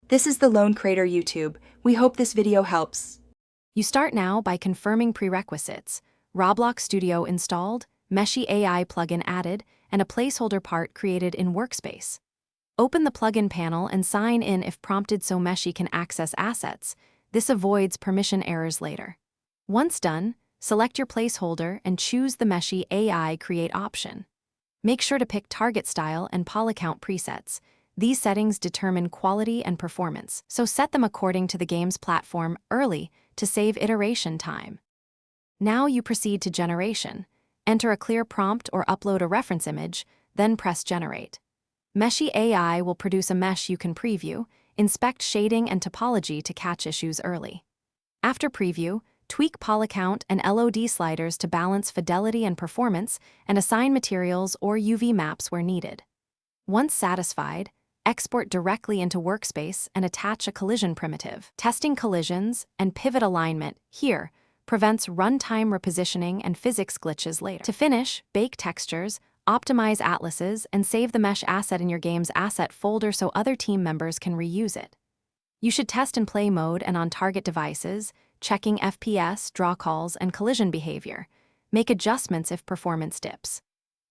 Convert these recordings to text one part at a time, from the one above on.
This is the Lone Crater YouTube. We hope this video helps. You start now by confirming prerequisites: Roblox Studio installed, MeshAI plugin added, and a placeholder part created in Workspace. Open the plugin panel and sign in if prompted so Meshy can access assets. This avoids permission errors later. Once done, select your placeholder and choose the MeshAI Create option. Make sure to pick target style and poly count presets. These settings determine quality and performance, so set them according to the game's platform early to save iteration time. Now you proceed to generation. Enter a clear prompt or upload a reference image, then press Generate. MeshAI will produce a mesh you can preview. Inspect shading and topology to catch issues early. After preview, tweak poly count and LOD sliders to balance fidelity and performance, and assign materials or UV maps where needed. Once satisfied, export directly into Workspace and attach a collision primitive. Testing collisions and pivot alignment here prevents runtime repositioning and physics glitches later. To finish, bake textures, optimize atlases, and save the mesh asset in your game's asset folder so other team members can reuse it. You should test in play mode and on target devices, checking FPS, draw calls, and collision behavior. Make adjustments if performance dips.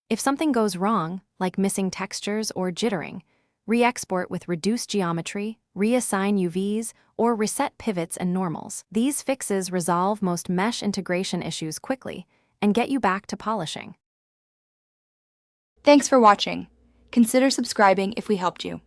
If something goes wrong, like missing textures or jittering, re-export with reduced geometry, reassign UVs, or reset pivots and normals. These fixes resolve most mesh integration issues quickly and get you back to polishing. Thanks for watching. Consider subscribing if we helped you.